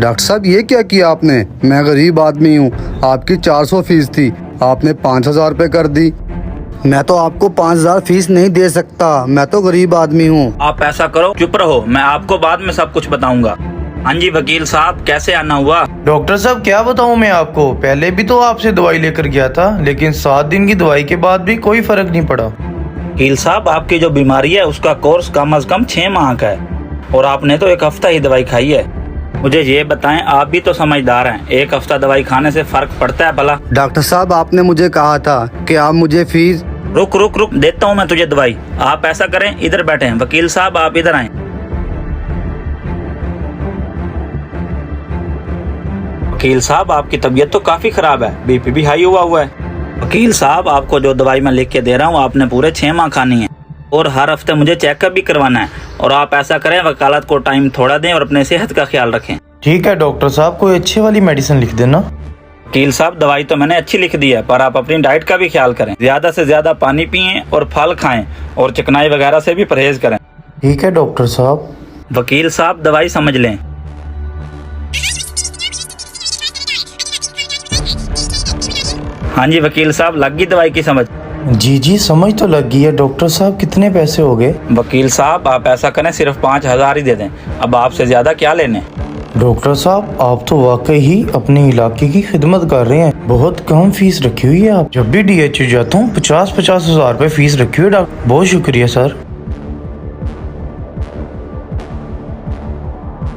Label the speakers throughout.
Speaker 1: Doctor साहब ये क्या किया आपने? मैं गरीब आदमी हूँ, आपकी 400 फीस थी, आपने 5,000 रुपये कर दी। मैं तो आपको 5,000 फीस नहीं दे सकता, मैं तो गरीब आदमी हूँ।
Speaker 2: आप ऐसा करो, चुप रहो, मैं आपको बाद में सब कुछ बताऊंगा। हाँ जी वकील साहब, कैसे आना हुआ?
Speaker 3: डॉक्टर साहब क्या बताऊं मैं आपको, पहले भी तो आपसे दवाई लेकर गया था, लेकिन 7 दिन की दवाई के बाद भी कोई फर्क नहीं पड़ा।
Speaker 2: वकील साहब, आपकी जो बीमारी है उसका कोर्स कम से कम 6 माह का है और आपने तो 1 हफ्ता ही दवाई खाई है। मुझे ये बताएं, आप भी तो समझदार हैं, 1 हफ्ता दवाई खाने से फर्क पड़ता है भला?
Speaker 1: डॉक्टर साहब आपने मुझे कहा था कि आप मुझे फीस।
Speaker 2: रुक रुक रुक, देता हूँ मैं तुझे दवाई। आप ऐसा करें, इधर बैठे। वकील साहब आप इधर आए। वकील साहब आपकी तबीयत तो काफी खराब है, बीपी भी हाई हुआ है। वकील साहब आपको जो दवाई मैं लिख के दे रहा हूँ आपने पूरे 6 माह खानी है और हर हफ्ते मुझे चेकअप भी करवाना है। और आप ऐसा करें, वकालत को टाइम थोड़ा दें और अपने सेहत का ख्याल रखें।
Speaker 3: ठीक है डॉक्टर साहब, कोई अच्छी वाली मेडिसिन लिख देना।
Speaker 2: वकील साहब दवाई तो मैंने अच्छी लिख दी है, पर आप अपनी डाइट का भी ख्याल करें, ज्यादा से ज्यादा पानी पिएं और फल खाएं और चिकनाई वगैरह से भी परहेज करें।
Speaker 3: ठीक है डॉक्टर साहब।
Speaker 2: वकील साहब दवाई समझ लें। हाँ जी वकील साहब, लग गई दवाई की समझ?
Speaker 3: जी जी समझ तो लग गई है। डॉक्टर साहब कितने पैसे हो गए?
Speaker 2: वकील साहब आप ऐसा करें, सिर्फ 5,000 ही दे दें, अब आपसे ज्यादा क्या लेने।
Speaker 3: डॉक्टर साहब आप तो वाकई ही अपने इलाके की खिदमत कर रहे हैं, बहुत कम फीस रखी हुई है। आप जब भी DHU जाता हूँ 50-50 हज़ार रुपये फीस रखी हुई है डॉक्टर, बहुत शुक्रिया सर।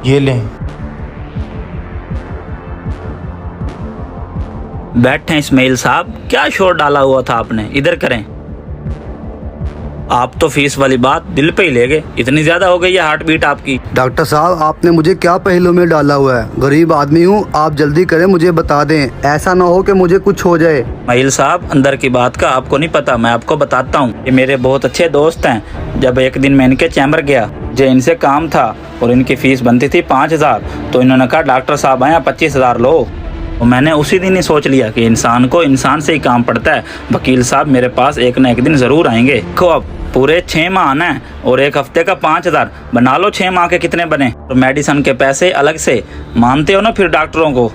Speaker 3: ये लें।
Speaker 2: बैठे इस्माइल साहब, क्या शोर डाला हुआ था आपने? इधर करें। आप तो फीस वाली बात दिल पे ही ले गए, इतनी ज्यादा हो गई है हार्ट बीट आपकी।
Speaker 1: डॉक्टर साहब आपने मुझे क्या पहलू में डाला हुआ है? गरीब आदमी हूँ, आप जल्दी करें, मुझे बता दें, ऐसा ना हो कि मुझे कुछ हो जाए।
Speaker 2: इस्माइल साहब अंदर की बात का आपको नहीं पता, मैं आपको बताता हूँ। ये मेरे बहुत अच्छे दोस्त हैं। जब एक दिन मैं इनके चैम्बर गया, जो इनसे काम था और इनकी फीस बनती थी 5,000, तो इन्होंने कहा डॉक्टर साहब आए 25,000 लो। और मैंने उसी दिन ही सोच लिया कि इंसान को इंसान से ही काम पड़ता है। वकील साहब मेरे पास एक न एक दिन जरूर आएंगे। देखो अब पूरे 6 माह आना है और 1 हफ्ते का 5,000 बना लो, 6 माह के कितने बने? और मेडिसिन के पैसे अलग से। मानते हो ना फिर डॉक्टरों को?